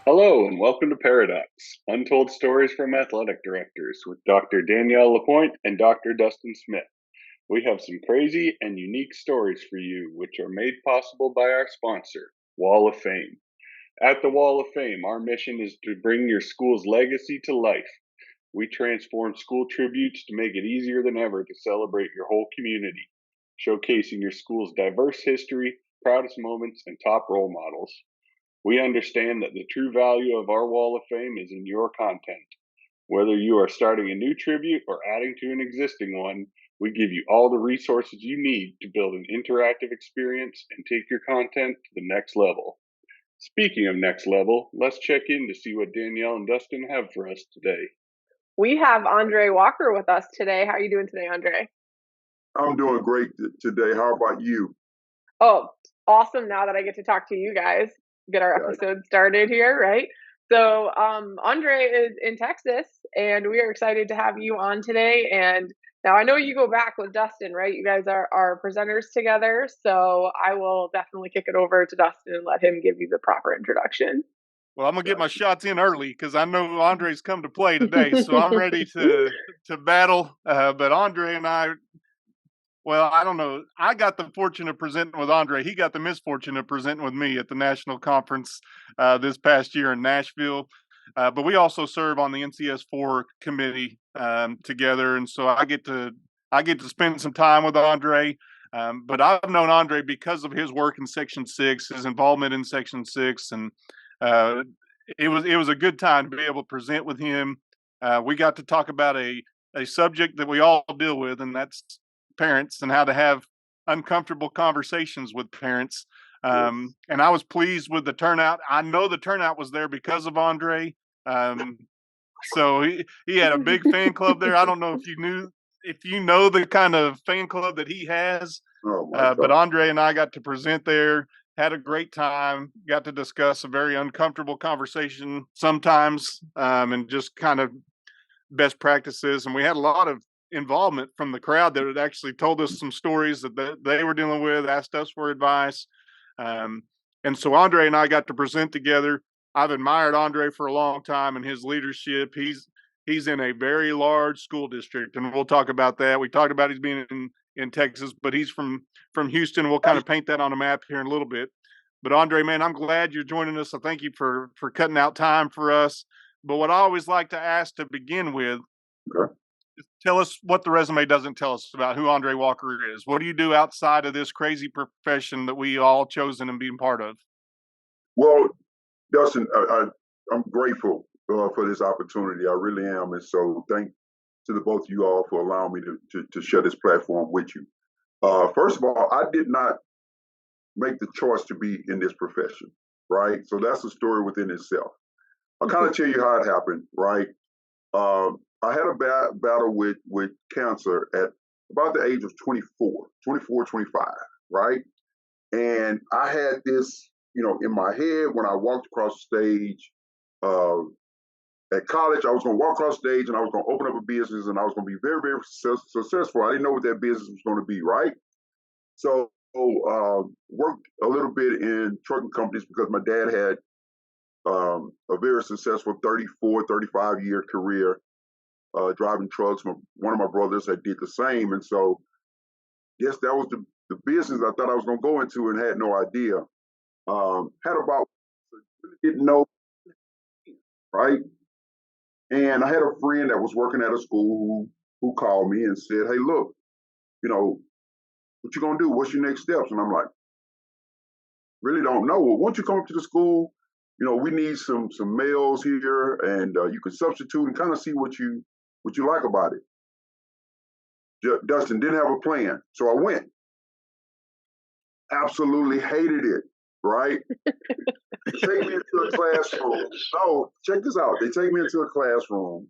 Hello and welcome to Pairadocs, Untold Stories from Athletic Directors with Dr. Danielle Lapointe and Dr. Dustin Smith. We have some crazy and unique stories for you, which are made possible by our sponsor, Wall of Fame. At the Wall of Fame, our mission is to bring your school's legacy to life. We transform school tributes to make it easier than ever to celebrate your whole community, showcasing your school's diverse history, proudest moments, and top role models. We understand that the true value of our Wall of Fame is in your content. Whether you are starting a new tribute or adding to an existing one, we give you all the resources you need to build an interactive experience and take your content to the next level. Speaking of next level, let's check in to see what Danielle and Dustin have for us today. We have Andre Walker with us today. How are you doing today, Andre? I'm doing great today. How about you? Oh, awesome. Now that I get to talk to you guys, get our Right. episode started here, right? So, Andre is in Texas, and we are excited to have you on today. And now I know you go back with Dustin, right? You guys are presenters together. So I will definitely kick it over to Dustin and let him give you the proper introduction. Well, I'm gonna get my Gotcha. shots in early because I know Andre's come to play today, so I'm ready to battle. But Andre and I, well, I don't know. I got the fortune of presenting with Andre. He got the misfortune of presenting with me at the national conference this past year in Nashville. But we also serve on the NCS4 committee together, and so I get to spend some time with Andre. But I've known Andre because of his work in Section 6, his involvement in Section 6, and uh, it was a good time to be able to present with him. We got to talk about a subject that we all deal with, and that's parents and how to have uncomfortable conversations with parents. Yes. And I was pleased with the turnout. I know the turnout was there because of Andre. Um, so he had a big fan club there. I don't know if you know the kind of fan club that he has, Oh my but God. Andre and I got to present there, had a great time, got to discuss a very uncomfortable conversation sometimes, and just kind of best practices. And we had a lot of involvement from the crowd that had actually told us some stories that they were dealing with, asked us for advice. Um, and so Andre and I got to present together. I've admired Andre for a long time and his leadership. He's in a very large school district, and we'll talk about that. We talked about he's being in Texas, but he's from Houston. We'll kind of paint that on a map here in a little bit. But Andre, man, I'm glad you're joining us. I thank you for cutting out time for us. But what I always like to ask to begin with, Okay. tell us what the resume doesn't tell us about who Andre Walker is. What do you do outside of this crazy profession that we all chosen and being part of? Well, Dustin, I'm grateful for this opportunity. I really am. And so thank to the both of you all for allowing me to share this platform with you. First of all, I did not make the choice to be in this profession, right? So that's a story within itself. I'll kind of tell you how it happened, right? I had a battle with cancer at about the age of 24, 25, right? And I had this, in my head when I walked across the stage uh, at college. I was going to walk across stage and I was going to open up a business and I was going to be very, very successful. I didn't know what that business was going to be, right? So worked a little bit in trucking companies because my dad had a very successful 34, 35-year career driving trucks. One of my brothers had did the same. And so, yes, that was the business I thought I was going to go into and had no idea. Had about, really didn't know, right? And I had a friend that was working at a school who called me and said, hey, look, what you going to do? What's your next steps? And I'm like, really don't know. Well, once you come up to the school, we need some males here and you can substitute and kind of see what you like about it. Dustin didn't have a plan. So I went. Absolutely hated it, right? They take me into a classroom. No, check this out. They take me into a classroom,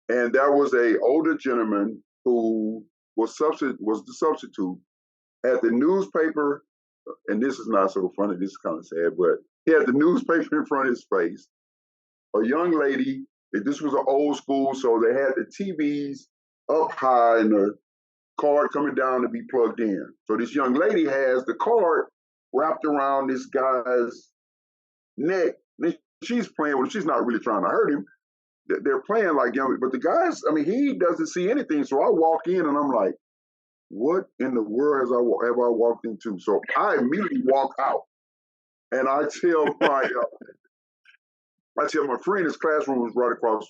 and there was a older gentleman who was the substitute at the newspaper. And this is not so funny. This is kind of sad, but he had the newspaper in front of his face. A young lady. This was an old school, so they had the TVs up high and the card coming down to be plugged in. So this young lady has the card wrapped around this guy's neck. And she's playing with him, she's not really trying to hurt him. They're playing like young, but the guys, I mean, he doesn't see anything. So I walk in and I'm like, what in the world have I walked into? So I immediately walk out and I tell my friend his classroom was right across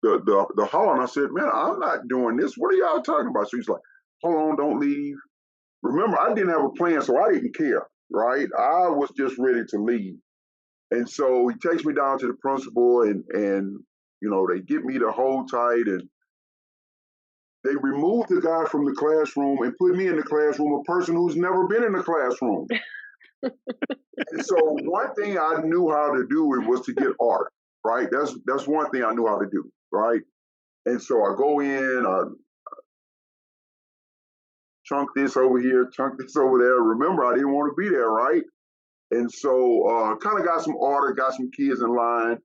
the hall, and I said, man, I'm not doing this. What are y'all talking about? So he's like, hold on, don't leave. Remember, I didn't have a plan, so I didn't care, right? I was just ready to leave. And so he takes me down to the principal, and they get me to hold tight, and they remove the guy from the classroom and put me in the classroom, a person who's never been in the classroom. And so one thing I knew how to do was to get art, right? That's one thing I knew how to do, right? And so I go in, I chunk this over here, chunk this over there. Remember, I didn't want to be there, right? And so kind of got some order, got some kids in line.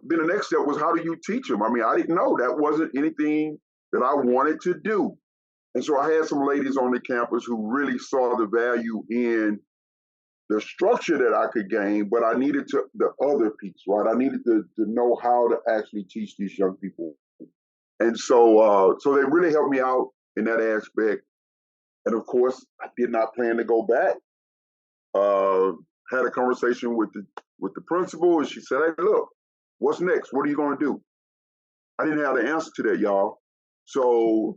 Then the next step was, how do you teach them? I mean, I didn't know. That wasn't anything that I wanted to do. And so I had some ladies on the campus who really saw the value in the structure that I could gain, but I needed the other piece, right? I needed to know how to actually teach these young people. And so they really helped me out in that aspect. And of course, I did not plan to go back. Had a conversation with the principal, and she said, "Hey, look, what's next? What are you going to do?" I didn't have the answer to that, y'all. So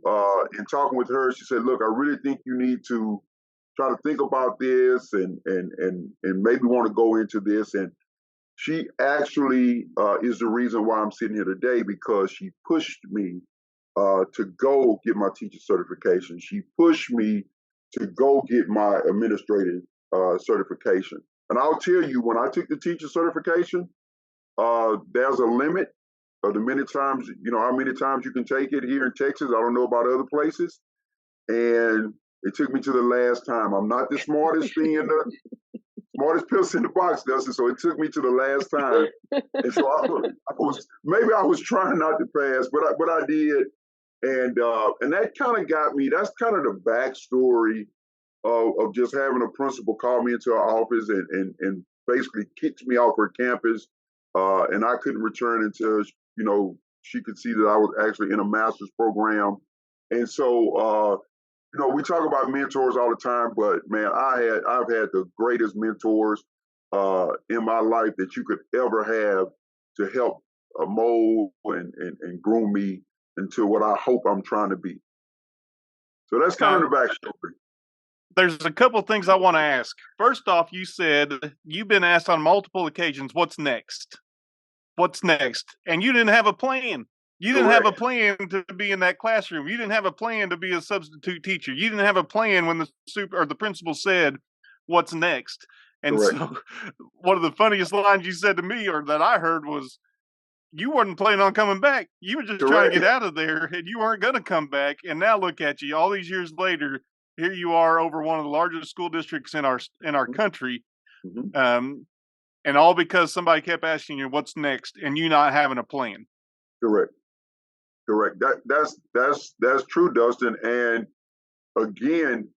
in talking with her, she said, "Look, I really think you need to try to think about this and maybe want to go into this." And she actually is the reason why I'm sitting here today, because she pushed me to go get my teacher certification. She pushed me to go get my administrative certification. And I'll tell you, when I took the teacher certification, there's a limit of the many times, how many times you can take it here in Texas. I don't know about other places. And it took me to the last time. I'm not the smartest smartest person in the box, Dustin. So it took me to the last time. And so I was trying not to pass, but I did. And that kind of got me. That's kind of the backstory of just having a principal call me into her office and basically kicked me off her campus, and I couldn't return until she could see that I was actually in a master's program. And so we talk about mentors all the time, but man, I've had the greatest mentors in my life that you could ever have to help mold and groom me into what I hope I'm trying to be. So that's kind of the backstory. There's a couple of things I want to ask. First off, you said you've been asked on multiple occasions, what's next? What's next? And you didn't have a plan. You didn't have a plan to be in that classroom. You didn't have a plan to be a substitute teacher. You didn't have a plan when the principal said, what's next? And so one of the funniest lines you said to me, or that I heard, was, you weren't planning on coming back. You were just trying to get out of there, and you weren't going to come back. And now look at you, all these years later, here you are over one of the largest school districts in our country. Mm-hmm. And all because somebody kept asking you what's next, and you not having a plan. Correct. That's true, Dustin. And again,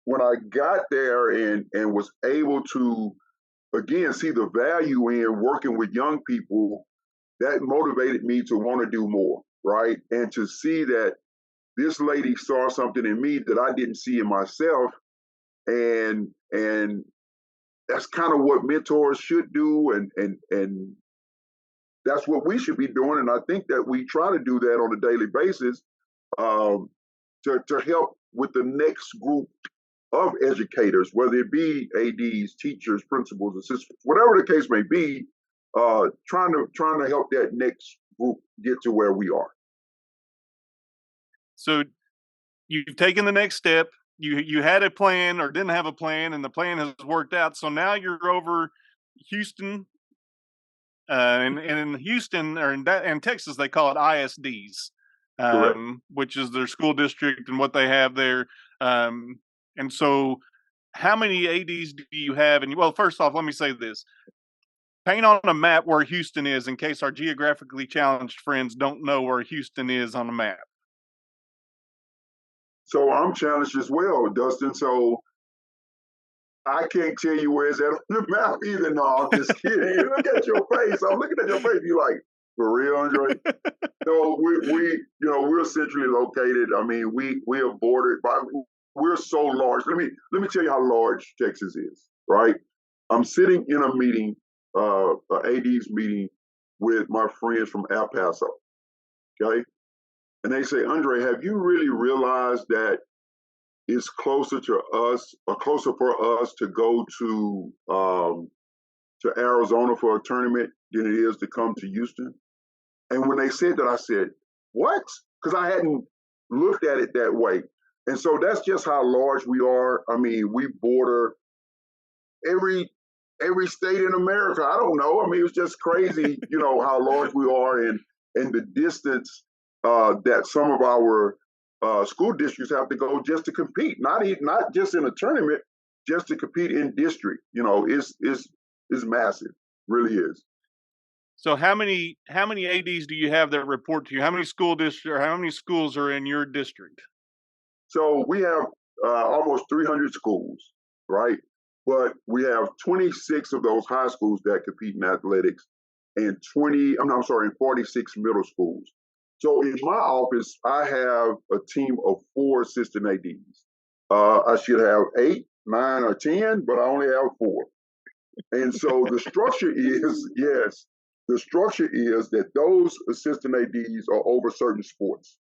when I got there and was able to again see the value in working with young people, that motivated me to want to do more, right? And to see that this lady saw something in me that I didn't see in myself, and that's kind of what mentors should do, and that's what we should be doing. And I think that we try to do that on a daily basis to help with the next group of educators, whether it be ADs, teachers, principals, assistants, whatever the case may be, trying to help that next group get to where we are. So you've taken the next step. You had a plan or didn't have a plan, and the plan has worked out. So now you're over Houston, and in Houston or in Texas they call it ISDs, which is their school district and what they have there. And so, how many ADs do you have? And well, first off, let me say this: paint on a map where Houston is, in case our geographically challenged friends don't know where Houston is on the map. So I'm challenged as well, Dustin. So I can't tell you where it's at on the map either. No, I'm just kidding. Look at your face. I'm looking at your face. You're like, for real, Andre? No, we're centrally located. I mean, we are bordered by. We're so large. Let me tell you how large Texas is. Right. I'm sitting in a meeting, AD's meeting, with my friends from El Paso. Okay, and they say, Andre, have you really realized that it's closer to us, or closer for us to go to Arizona for a tournament than it is to come to Houston? And when they said that, I said, what? Because I hadn't looked at it that way. And so that's just how large we are. I mean, we border every state in America. I don't know. I mean, it's just crazy, how large we are, and the distance that some of our school districts have to go just to compete. Not just in a tournament, just to compete in district. Is massive. Really is. So how many ADs do you have that report to you? How many school districts, or how many schools are in your district? So we have almost 300 schools, right? But we have 26 of those high schools that compete in athletics, and 46 middle schools. So in my office, I have a team of 4 assistant ADs. I should have 8, 9, or 10, but I only have 4. And so the structure is, yes, the structure is that those assistant ADs are over certain sports.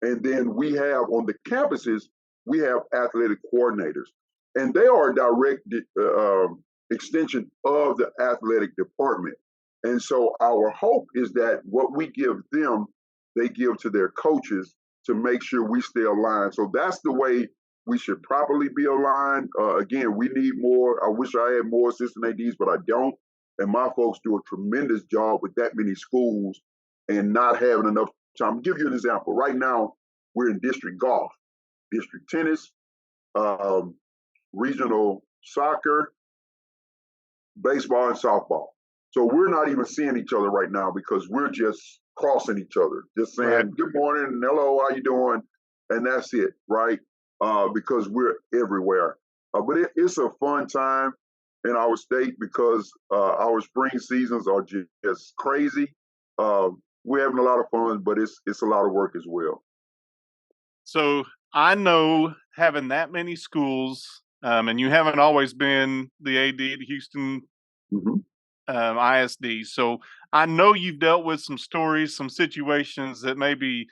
And then we have on the campuses, we have athletic coordinators, and they are a direct extension of the athletic department. And so our hope is that what we give them, they give to their coaches to make sure we stay aligned. So that's the way we should properly be aligned. Again, we need more. I wish I had more assistant ADs, but I don't. And my folks do a tremendous job with that many schools and not having enough time. I'll give you an example. Right now, we're in district golf, district tennis, regional soccer, baseball, and softball. So we're not even seeing each other right now because we're just crossing each other, just saying, right, good morning, and hello, how you doing? And that's it, right? Because we're everywhere. But it's a fun time in our state because our spring seasons are just crazy. We're having a lot of fun, but it's a lot of work as well. So I know having that many schools, and you haven't always been the AD at Houston ISD. So I know you've dealt with some stories, some situations that maybe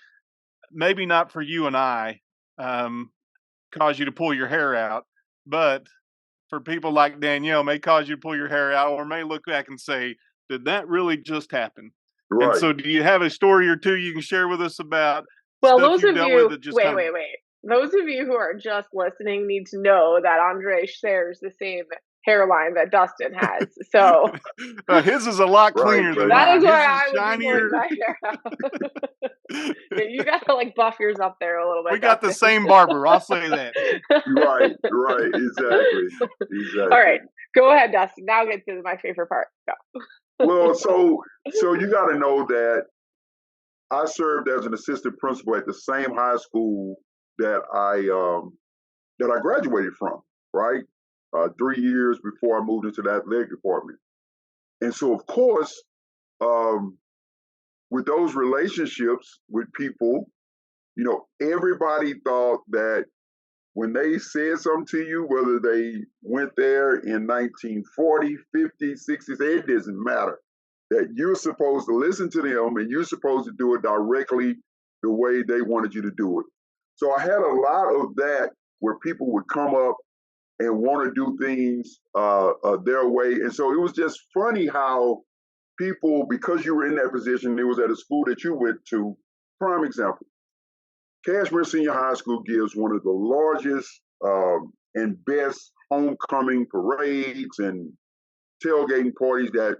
not for you and I cause you to pull your hair out, but for people like Danielle may cause you to pull your hair out, or may look back and say, did that really just happen? Right. And so do you have a story or two you can share with us about those of you, wait. Those of you who are just listening need to know that Andre shares the same hairline that Dustin has. So his is a lot cleaner than mine. That is why I would be pulling my hair out. You gotta buff yours up there a little bit. We got the same barber, I'll say that. Right, exactly. All right, go ahead, Dustin. Now get to my favorite part. Go. Well, so you got to know that I served as an assistant principal at the same high school that I graduated from, right? 3 years before I moved into the athletic department. And so, of course, with those relationships with people, everybody thought that when they said something to you, whether they went there in 1940, 50, 60s, it doesn't matter, that you're supposed to listen to them and you're supposed to do it directly the way they wanted you to do it. So I had a lot of that where people would come up and want to do things their way. And so it was just funny how people, because you were in that position, it was at a school that you went to. Prime example, Cashmere Senior High School gives one of the largest and best homecoming parades and tailgating parties that,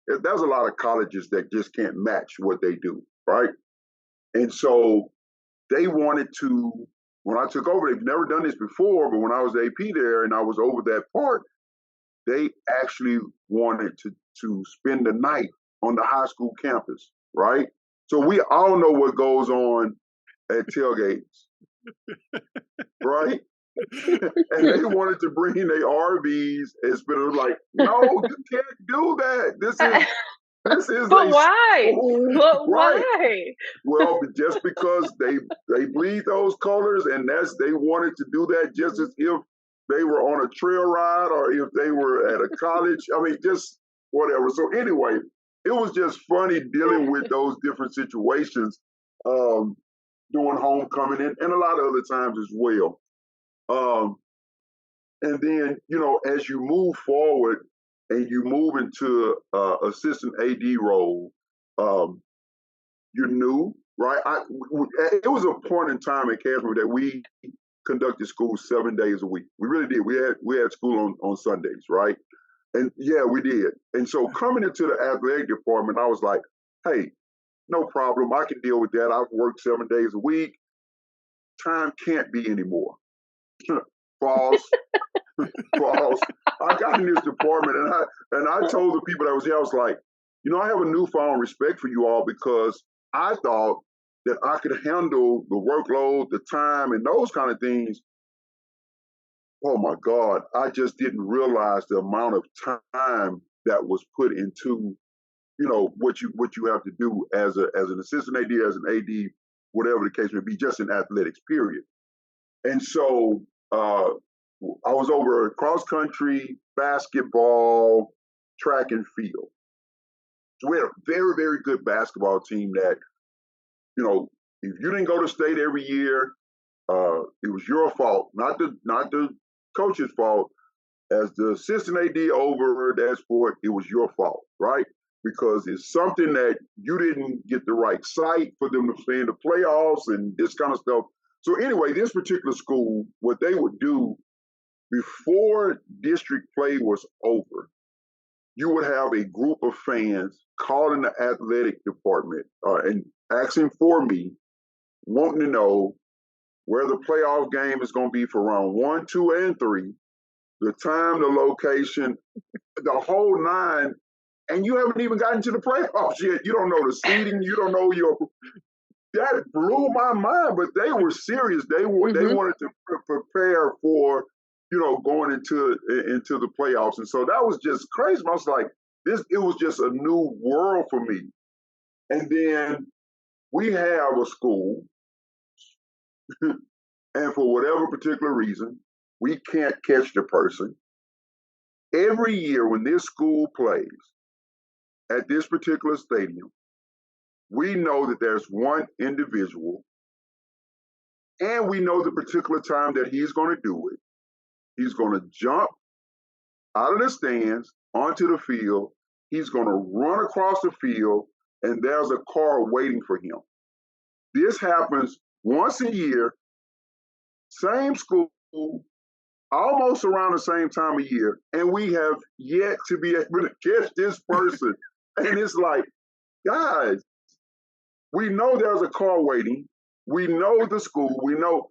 there's a lot of colleges that just can't match what they do, right? And so they wanted to, when I took over, they've never done this before, but when I was AP there and I was over that part, they actually wanted to spend the night on the high school campus, right? So we all know what goes on at tailgates, right? and they wanted to bring their RVs and spend like, no, you can't do that. This is But a why? school, But right? why? Well, just because they bleed those colors, and they wanted to do that just as if they were on a trail ride or if they were at a college. I mean, just whatever. So anyway, it was just funny dealing with those different situations during homecoming and a lot of other times as well. Um, and then, as you move forward and you move into assistant AD role, um, you're new, right? It was a point in time in Cashmere that we conducted school 7 days a week. We really did. We had school on Sundays, right? And yeah, we did. And so coming into the athletic department, I was like, hey, no problem. I can deal with that. I've worked 7 days a week. Time can't be anymore. False. False. I got in this department and I told the people that was here, I was like, I have a newfound respect for you all because I thought that I could handle the workload, the time, and those kind of things. Oh my God, I just didn't realize the amount of time that was put into, what you have to do as an assistant AD, as an AD, whatever the case may be, just in athletics, period. And so I was over cross country, basketball, track and field. So we had a very, very good basketball team that, if you didn't go to state every year, it was your fault, not the coach's fault. As the assistant AD over that sport, it was your fault, right? Because it's something that you didn't get the right site for them to play in the playoffs and this kind of stuff. So anyway, this particular school, what they would do before district play was over, you would have a group of fans calling the athletic department and asking for me, wanting to know where the playoff game is going to be for round 1, 2, and 3, the time, the location, the whole nine, and you haven't even gotten to the playoffs yet. You don't know the seeding. You don't know that blew my mind, but they were serious. They wanted to prepare for, going into the playoffs. And so that was just crazy. I was like, it was just a new world for me. And then we have a school, and for whatever particular reason, we can't catch the person. Every year when this school plays at this particular stadium, we know that there's one individual, and we know the particular time that he's going to do it. He's going to jump out of the stands onto the field. He's going to run across the field, and there's a car waiting for him. This happens once a year, same school, almost around the same time of year, and we have yet to be able to catch this person. And it's like, guys, we know there's a car waiting. We know the school. We know.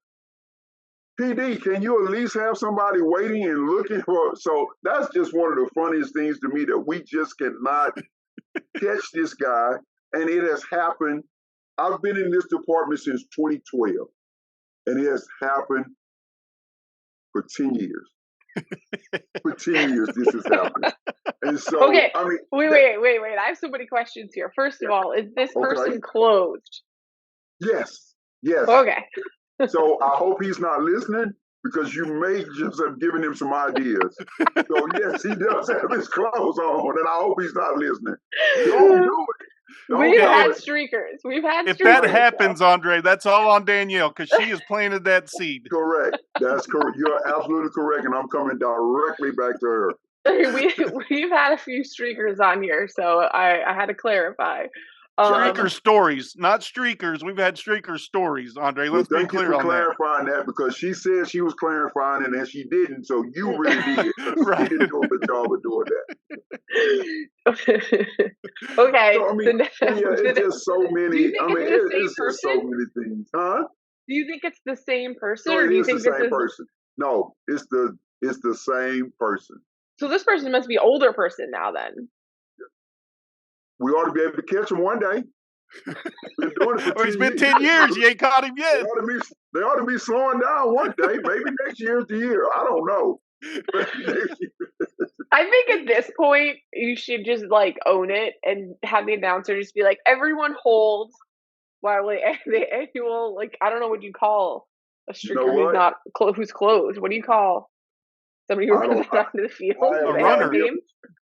PD, can you at least have somebody waiting and looking for? So that's just one of the funniest things to me, that we just cannot catch this guy. And it has happened. I've been in this department since 2012, and it has happened for 10 years. For 10 years, this has happened. And so, okay, I mean, wait. I have so many questions here. First of all, is this person closed? Yes. Okay. So I hope he's not listening, because you may just have given him some ideas. So yes, he does have his clothes on, and I hope he's not listening. Don't do it. We've had streakers. If that happens, Andre, that's all on Danielle, because she has planted that seed. Correct. That's correct. You're absolutely correct, and I'm coming directly back to her. We've had a few streakers on here, so I had to clarify. Streaker stories, not streakers. We've had streaker stories, Andre. Let's be clear on that. Thank you for clarifying that, because she said she was clarifying it and she didn't, so you really did. Right. She didn't do a good job of doing that. Okay. So, I mean, it's just so many. I mean, it's just so many things, huh? Do you think it's the same person, or do you think the same person? No, it's the same person. So this person must be older person now, then. We ought to be able to catch him one day. Been doing it for Well, it's 10 been 10 years. You ain't caught him They yet. ought to be slowing down one day. Maybe next year's the year. I don't know. I think at this point you should just like own it and have the announcer just be like, everyone hold while the annual, like, I don't know what you call a You know streaker who's what? not who's closed. What do you call somebody who I runs don't. onto the field? I have A They no have runner. a name?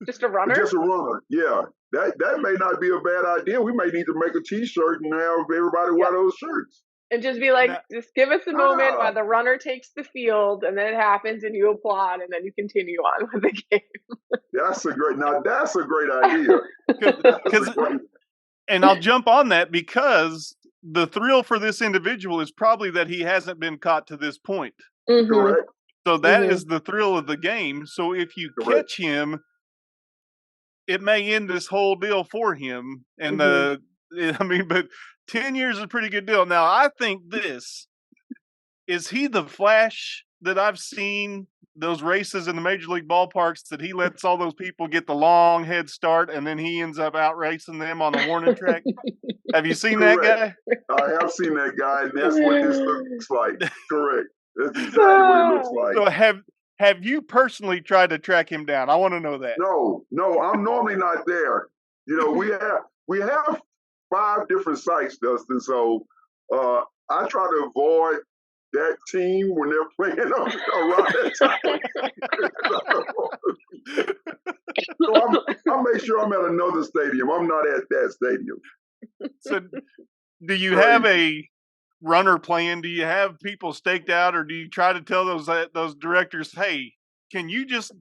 Just a runner? Just a runner. Yeah. That may not be a bad idea. We may need to make a T-shirt and have everybody wear those shirts. And just be like, Now- just give us a moment Ah. while the runner takes the field, and then it happens, and you applaud, and then you continue on with the game. That's a great idea. Because and I'll jump on that because the thrill for this individual is probably that he hasn't been caught to this point. Mhm. Correct. So that Mhm. is the thrill of the game. So if you Correct. catch him, it may end this whole deal for him. And but 10 years is a pretty good deal. Now, I think is he the Flash that I've seen those races in the major league ballparks that he lets all those people get the long head start and then he ends up out racing them on the warning track? Have you seen that guy? I have seen that guy, and that's what this looks like. Correct. That's exactly what it looks like. So have you personally tried to track him down? I want to know that. No, I'm normally not there. You know, we have 5 different sites, Dustin. So I try to avoid that team when they're playing around that time. So I make sure I'm at another stadium. I'm not at that stadium. So do you have a runner plan? Do you have people staked out, or do you try to tell those directors, hey, can you just,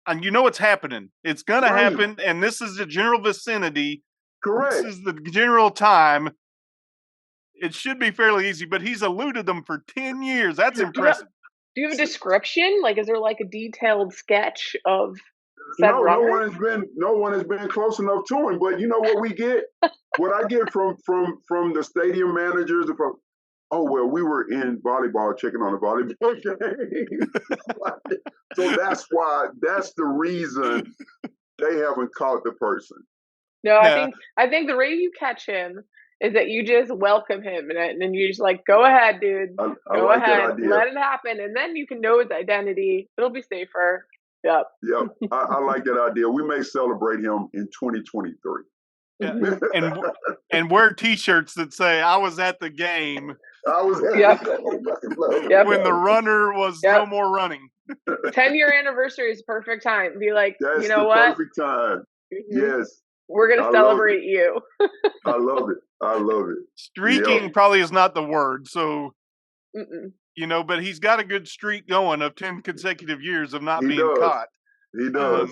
and you know what's happening? It's going to happen, and this is the general vicinity. Correct. This is the general time. It should be fairly easy, but he's eluded them for 10 years. That's impressive. Do you have a description? Like, is there like a detailed sketch of said runner? No one has been close enough to him. But you know what we get? What I get from the stadium managers, we were in volleyball checking on the volleyball game. So that's the reason they haven't caught the person. No, I think the way you catch him is that you just welcome him and you just like, go ahead, dude. I go like ahead, that idea. let it happen, and then you can know his identity. It'll be safer. Yep. I like that idea. We may celebrate him in 2023. Yeah. and wear T-shirts that say "I was at the game." I was at when the runner was no more running. 10-year anniversary is the perfect time. Be like, that's you know the what? Perfect time. Yes. We're gonna celebrate you. I love it. Streaking probably is not the word. So, but he's got a good streak going of 10 consecutive years of not being caught. He does.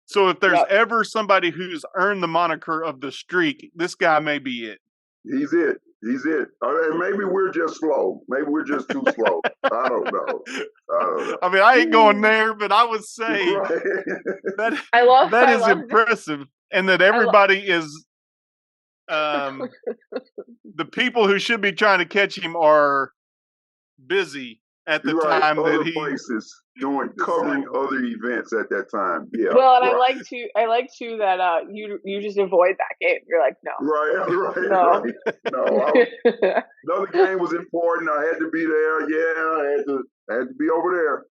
So if there's ever somebody who's earned the moniker of the streak, this guy may be it. He's it. And maybe we're just slow. Maybe we're just too slow. I don't know. I mean, I ain't going there, but I would say that is impressive. And that everybody is the people who should be trying to catch him are busy at the time that places covering other events at that time. Yeah. Well, and I like too that you just avoid that game. You're like, no. Right. No. Another game was important. I had to be there. Yeah, I had to be over there.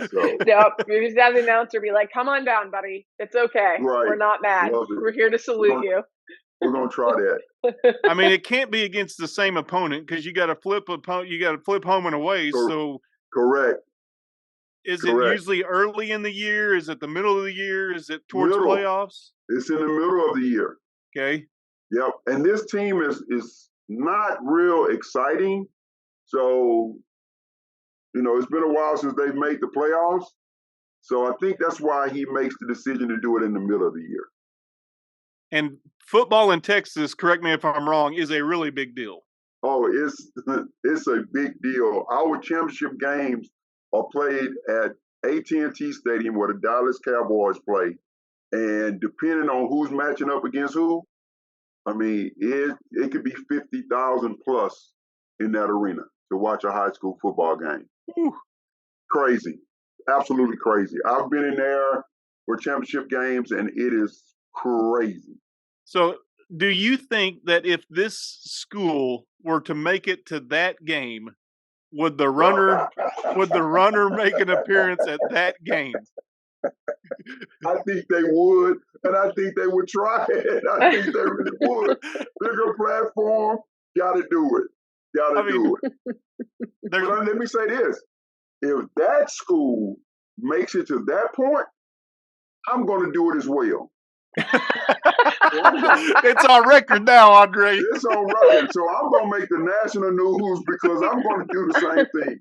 So. Yep. You just have the announcer be like, come on down, buddy. It's okay. Right. We're not mad. We're here to salute you. We're gonna try that. I mean, it can't be against the same opponent because you got to flip home and away. So correct. Is it usually early in the year? Is it the middle of the year? Is it towards playoffs? It's in the middle of the year. Okay. Yep. And this team is not real exciting. So, it's been a while since they've made the playoffs. So I think that's why he makes the decision to do it in the middle of the year. And football in Texas, correct me if I'm wrong, is a really big deal. Oh, it's a big deal. Our championship games are played at AT&T Stadium where the Dallas Cowboys play. And depending on who's matching up against who, I mean, it could be 50,000 plus in that arena to watch a high school football game. Ooh. Crazy. Absolutely crazy. I've been in there for championship games, and it is crazy. So Do you think that if this school were to make it to that game, would the runner make an appearance at that game? I think they would, and I think they would try it. I think they really would. Bigger platform, gotta do it. Gotta do it. But let me say this. If that school makes it to that point, I'm gonna do it as well. It's on record now, Andre. It's on record. So I'm gonna make the national news because I'm gonna do the same thing.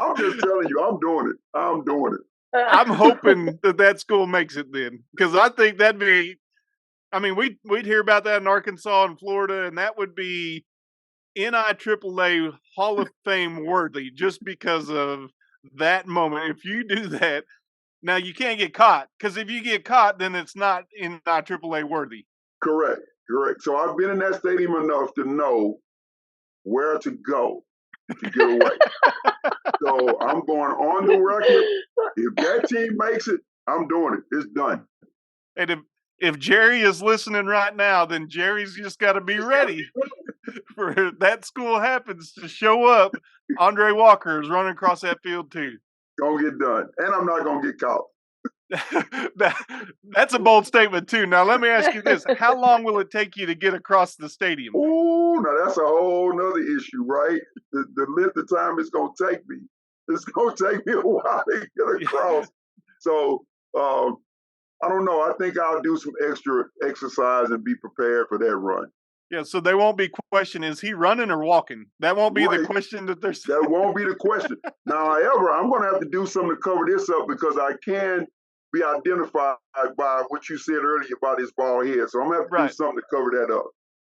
I'm just telling you, I'm doing it. I'm doing it. I'm hoping that school makes it then, because I think that'd be. I mean, we'd hear about that in Arkansas and Florida, and that would be NIAAA Hall of Fame worthy, just because of that moment. If you do that, now you can't get caught, because if you get caught, then it's not NIAAA worthy. Correct. So I've been in that stadium enough to know where to go to get away. So I'm going on the record. If that team makes it, I'm doing it. It's done. And if Jerry is listening right now, then Jerry's just got to be ready for that school happens to show up. Andre Walker is running across that field too. Gonna get done, and I'm not gonna get caught. That's a bold statement too. Now let me ask you this: how long will it take you to get across the stadium? Oh, now that's a whole nother issue, right? The length of time it's gonna take me. It's gonna take me a while to get across. So I don't know. I think I'll do some extra exercise and be prepared for that run. Yeah, so they won't be questioning, is he running or walking? That won't be the question that they're saying. That won't be the question. Now, however, I'm going to have to do something to cover this up because I can be identified by what you said earlier about his bald head. So I'm going to have to do something to cover that up.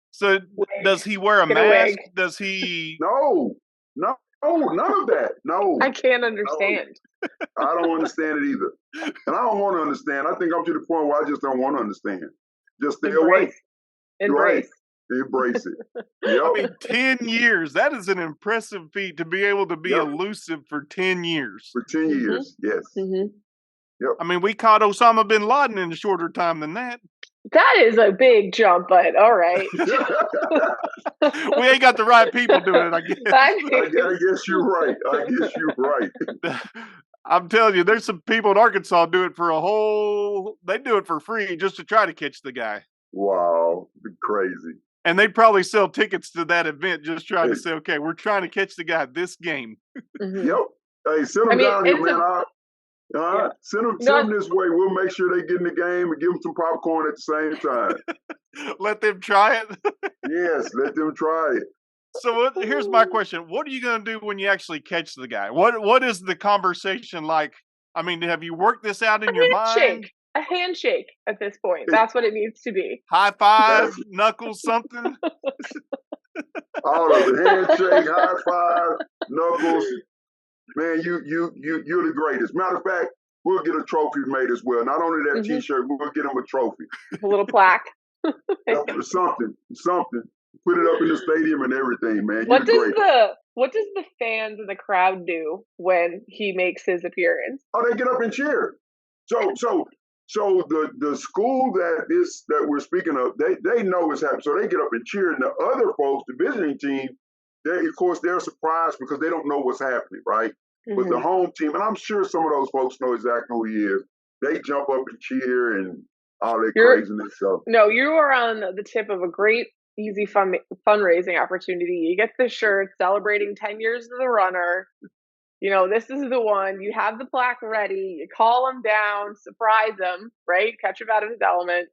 So does he wear a mask? Does he? No, none of that. No. I can't understand. No. I don't understand it either. And I don't want to understand. I think I'm to the point where I just don't want to understand. Just stay away. Embrace. Right. Embrace it. Yep. I mean, 10 years. That is an impressive feat to be able to be elusive for 10 years. For 10 years, yes. Mm-hmm. Yep. I mean, we caught Osama bin Laden in a shorter time than that. That is a big jump, but all right. We ain't got the right people doing it, I guess. I guess you're right. I'm telling you, there's some people in Arkansas do it for they do it for free just to try to catch the guy. Wow, crazy. And they'd probably sell tickets to that event just trying to say, okay, we're trying to catch the guy this game. Mm-hmm. Yep. Hey, send them down here, man. Send them this way. We'll make sure they get in the game and give them some popcorn at the same time. Let them try it? Yes, let them try it. So here's my question. What are you going to do when you actually catch the guy? What is the conversation like? I mean, have you worked this out in your mind? A handshake at this point. That's what it needs to be. High five, knuckles, something. All of it. Handshake, high five, knuckles. Man, you're the greatest. Matter of fact, we'll get a trophy made as well. Not only that T-shirt, we'll get him a trophy. A little plaque. Something. Put it up in the stadium and everything, man. What does the fans and the crowd do when he makes his appearance? Oh, they get up and cheer. So the school that we're speaking of, they know what's happening. So they get up and cheer, and the other folks, the visiting team, they're surprised because they don't know what's happening, right? Mm-hmm. But the home team, and I'm sure some of those folks know exactly who he is. They jump up and cheer and all that craziness. So no, you are on the tip of a great, easy fundraising opportunity. You get the shirt celebrating 10 years of the runner. You know, this is the one. You have the plaque ready. You call him down, surprise him, right? Catch him out of his element.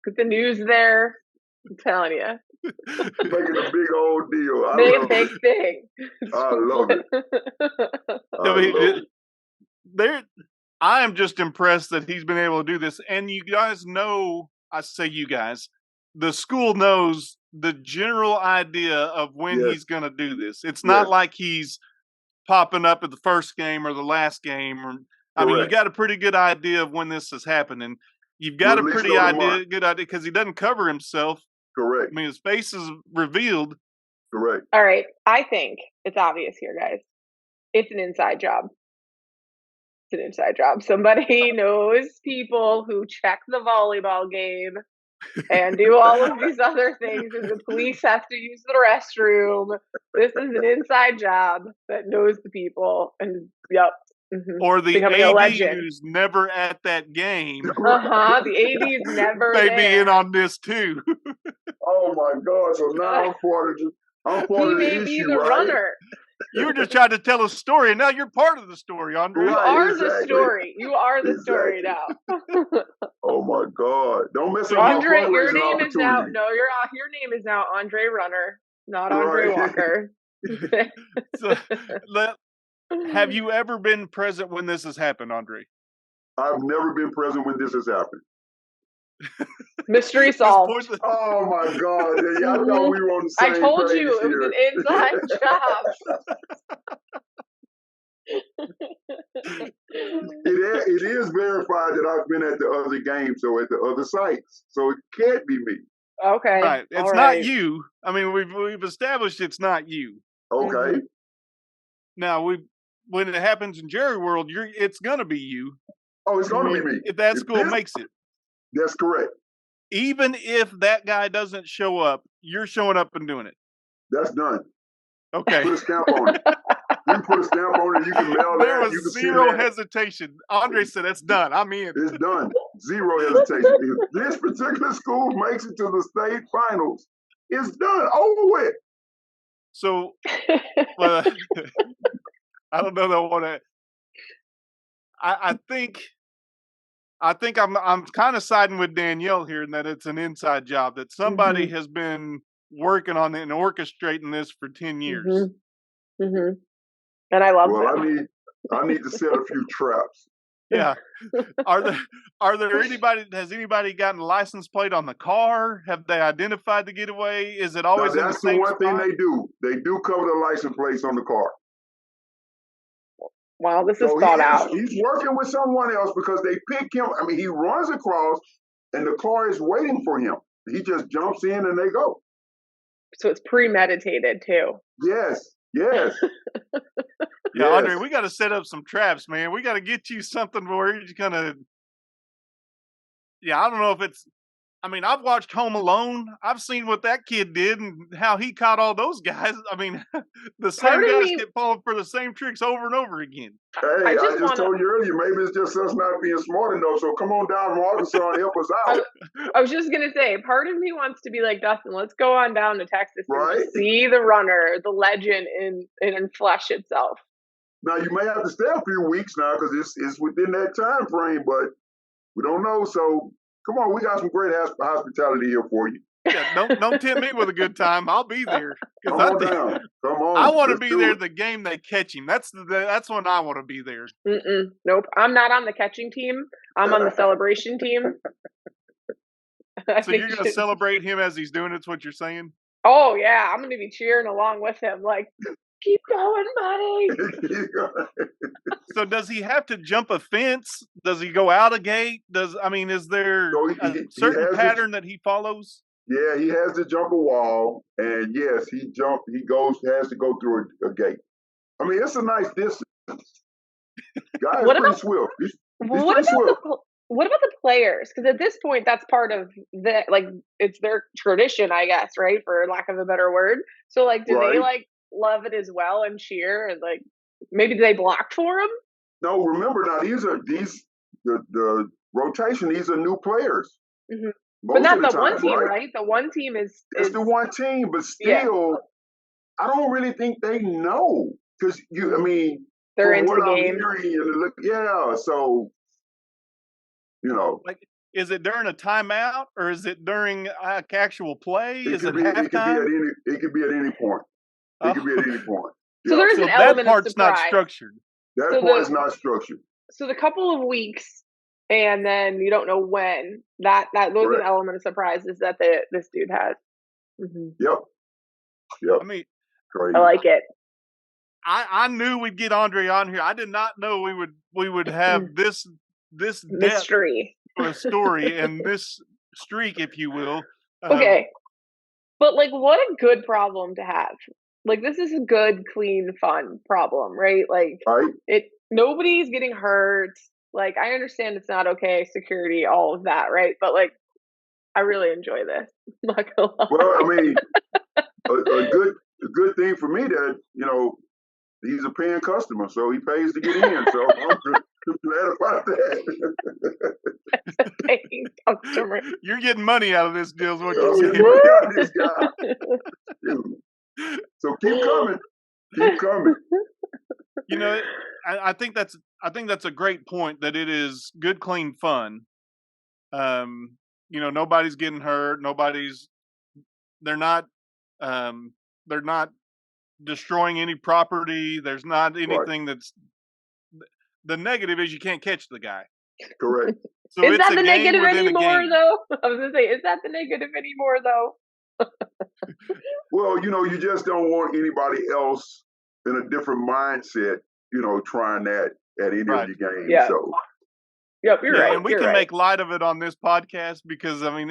Put the news there. I'm telling you. Making a big old deal. Big thing. I love it. I am just impressed that he's been able to do this. And you guys know, I say you guys, the school knows the general idea of when he's going to do this. It's not like he's popping up at the first game or the last game. I mean, you got a pretty good idea of when this is happening. You've got a pretty good idea because he doesn't cover himself. Correct. I mean, his face is revealed. Correct. All right. I think it's obvious here, guys. It's an inside job. It's an inside job. Somebody knows people who check the volleyball game and do all of these other things, and the police have to use the restroom. This is an inside job that knows the people, and yep. Or the Becoming a AD legend. who's never at that game. The AD is never May there. be in on this too. Oh my God! So now I'm part of the He may be issue, the right? runner. You were just trying to tell a story, and now you're part of the story, Andre. You Right, are the exactly. story. You are the story Exactly. now. Oh my God! Don't mess up Andre, my your fundraising name is now opportunity. your name is now Andre Runner, not Andre Right. Walker. So, have you ever been present when this has happened, Andre? I've never been present when this has happened. Mystery solved. Oh my God! Yeah, I thought we were on the same I told page you it was here. an inside job. It is verified that I've been at the other game, so at the other sites, so it can't be me. Okay, Right. It's not you. I mean, we've established it's not you. Okay. Now when it happens in Jerry World, it's gonna be you. Oh, it's going to be me. If that school makes it. That's correct. Even if that guy doesn't show up, you're showing up and doing it. That's done. Okay. Put a stamp on it. You can put a stamp on it. You can mail that. There was You can zero send that. hesitation. Andre said, "That's done. I'm in." It's done. Zero hesitation. If this particular school makes it to the state finals, it's done. Over with. So, well, I don't know that I want to. I think I'm kind of siding with Danielle here in that it's an inside job that somebody has been working on it and orchestrating this for 10 years. And I love that. I need to set a few traps. Yeah. Are there has anybody gotten a license plate on the car? Have they identified the getaway? Is it always in the same one thing spot? they do. They do cover the license plates on the car. Wow, this is thought out. He's working with someone else because they pick him. I mean, he runs across and the car is waiting for him. He just jumps in and they go. So it's premeditated too. Yes. Yes. Yeah, Andre, we got to set up some traps, man. We got to get you something where you're kind of. Yeah, I don't know if it's. I mean, I've watched Home Alone. I've seen what that kid did and how he caught all those guys. I mean, the same guys get falling for the same tricks over and over again. Hey, I just told you earlier, maybe it's just us not being smart enough. So come on down from Arkansas and help us out. I was just gonna say, part of me wants to be like Dustin. Let's go on down to Texas and just see the runner, the legend in flesh itself. Now you may have to stay a few weeks now because it's within that time frame, but we don't know. So come on, we got some great hospitality here for you. Yeah, don't tempt me with a good time. I'll be there. Come on. I want to be there the game they catch him. That's when I want to be there. Nope, I'm not on the catching team. I'm on the celebration team. So you're going to celebrate him as he's doing it? That's what you're saying? Oh yeah, I'm going to be cheering along with him. Like, keep going, buddy. So does he have to jump a fence? Does he go out a gate? Is there a certain pattern that he follows? Yeah, he has to jump a wall, and yes, has to go through a gate. I mean, it's a nice distance. Guys, pretty swift. He's pretty swift. What about the players? Because at this point, that's part of it's their tradition, I guess, right? For lack of a better word. So, do they love it as well and cheer and maybe they blocked for him? No, remember now the rotation. These are new players. But not the one team, right? The one team is the one team, but still, I don't really think they know because they're into the game. So is it during a timeout or is it during actual play? Is it halftime? It could be at any point. It could be at any point. So there's an element that part's of surprise. Not structured. That part is not structured. So the couple of weeks, and then you don't know when. Those are an element of surprises that this dude has. Yep. I mean, crazy. I like it. I knew we'd get Andre on here. I did not know we would have this mystery, a story, and this streak, if you will. Okay, but what a good problem to have. This is a good, clean, fun problem, right? Nobody's getting hurt. I understand it's not okay, security, all of that, right? But I really enjoy this. I'm not gonna lie. Well, I mean, a good thing for me that, you know, he's a paying customer, so he pays to get in. So I'm glad about that. Paying customer. You're getting money out of this deal, is what Oh, you're get saying. money out of this guy. Dude. So keep coming. Keep coming. You know, I think that's a great point, that it is good, clean fun. You know, nobody's getting hurt. They're not destroying any property. There's not anything that's, the negative is you can't catch the guy. Correct. So is it's that a the game negative within anymore, a game. though? I was gonna say, is that the negative anymore, though? Well, you know, you just don't want anybody else in a different mindset, you know, trying that at any Right. of your games. Yeah. So Yep, you're right. And we you're can right. make light of it on this podcast because, I mean,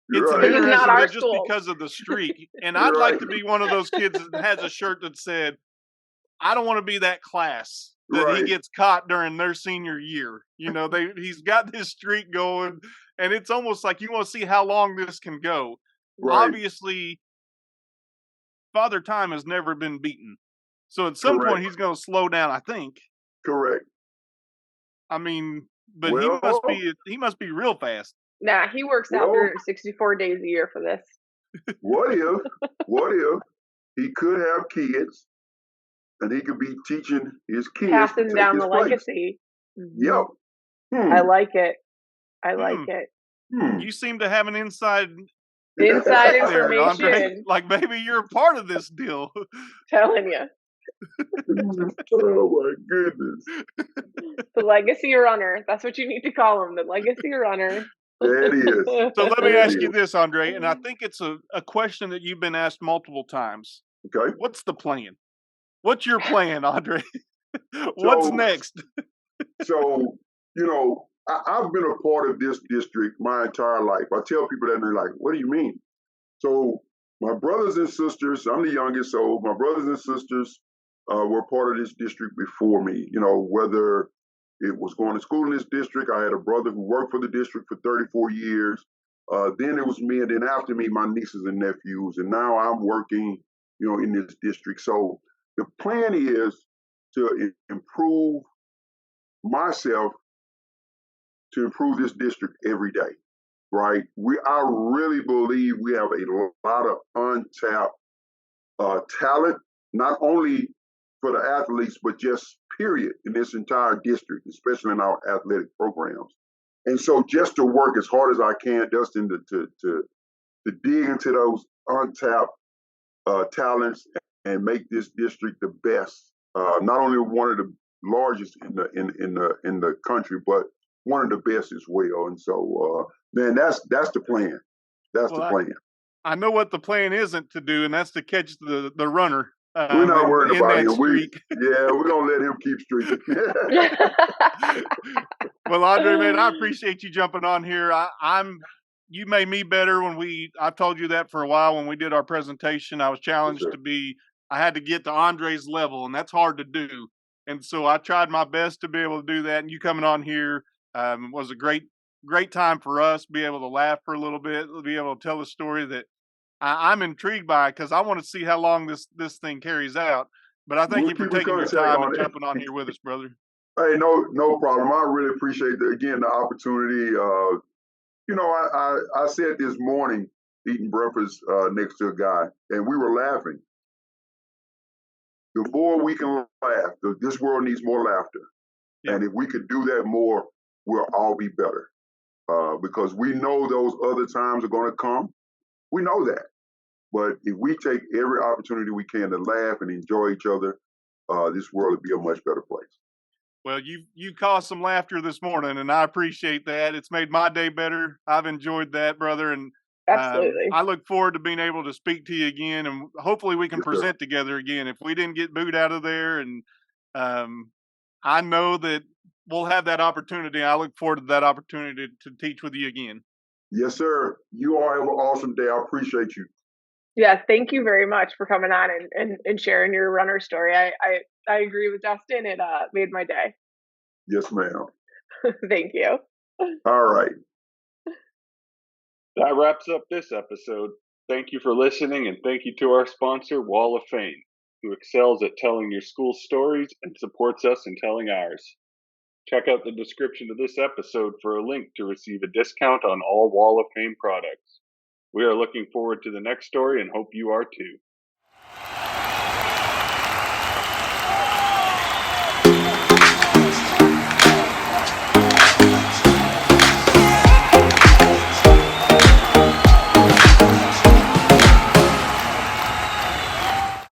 you're it's an right. Because it's not interesting our deal just school. because of the streak. And You're I'd like right. to be one of those kids that has a shirt that said, I don't want to be that class that he Right. gets caught during their senior year. You know, he's got this streak going, and it's almost like you want to see how long this can go. Right. Obviously, Father Time has never been beaten. So at some Correct. point he's going to slow down, I think. Correct. I mean, but Well, he must be real fast. Nah, he works out Well- 364 days a year for this. what if he could have kids and he could be teaching his kids to Passing take down his the place? legacy. Mhm. Yep. I like it. I like Hmm. it. You seem to have an inside Inside there, Andre. information. Like maybe you're a part of this deal. Telling you. Oh my goodness. The legacy runner. That's what you need to call him. The legacy runner. That is. So let me There ask it you is. this, Andre, and I think it's a question that you've been asked multiple times. Okay. What's the plan? What's your plan, Andre? What's So- next? So, you know, I've been a part of this district my entire life. I tell people that and they're like, what do you mean? So my brothers and sisters, I'm the youngest, so my brothers and sisters were part of this district before me. You know, whether it was going to school in this district, I had a brother who worked for the district for 34 years. Then it was me, and then after me, my nieces and nephews, and now I'm working, you know, in this district. So the plan is to improve myself, to improve this district every day, right? I really believe we have a lot of untapped talent, not only for the athletes, but just period in this entire district, especially in our athletic programs. And so just to work as hard as I can, Dustin, to dig into those untapped talents and make this district the best, not only one of the largest in the country, but one of the best as well. And so, man, that's the plan. That's the plan. I know what the plan isn't to do, and that's to catch the runner. We're not worried about him. Streak. We're gonna let him keep streaking. Well, Andre, man, I appreciate you jumping on here. You made me better I've told you that for a while when we did our presentation. I was challenged I had to get to Andre's level, and that's hard to do. And so I tried my best to be able to do that. And you coming on here was a great time for us, be able to laugh for a little bit, be able to tell a story that I'm intrigued by, because I want to see how long this thing carries out. But I thank you for taking your time and jumping on here with us, brother. Hey, no problem. I really appreciate the opportunity. You know, I said this morning eating breakfast next to a guy, and we were laughing. The more we can laugh, this world needs more laughter. Yeah. And if we could do that more, we'll all be better. Because we know those other times are going to come. We know that. But if we take every opportunity we can to laugh and enjoy each other, this world would be a much better place. Well, you caused some laughter this morning, and I appreciate that. It's made my day better. I've enjoyed that, brother, and absolutely. I look forward to being able to speak to you again, and hopefully we can present together again. If we didn't get booed out of there, and I know that we'll have that opportunity. I look forward to that opportunity to teach with you again. Yes, sir. You all have an awesome day. I appreciate you. Yeah, thank you very much for coming on and sharing your runner story. I agree with Dustin. It made my day. Yes, ma'am. Thank you. All right. That wraps up this episode. Thank you for listening, and thank you to our sponsor, Wall of Fame, who excels at telling your school stories and supports us in telling ours. Check out the description of this episode for a link to receive a discount on all Wall of Fame products. We are looking forward to the next story and hope you are too.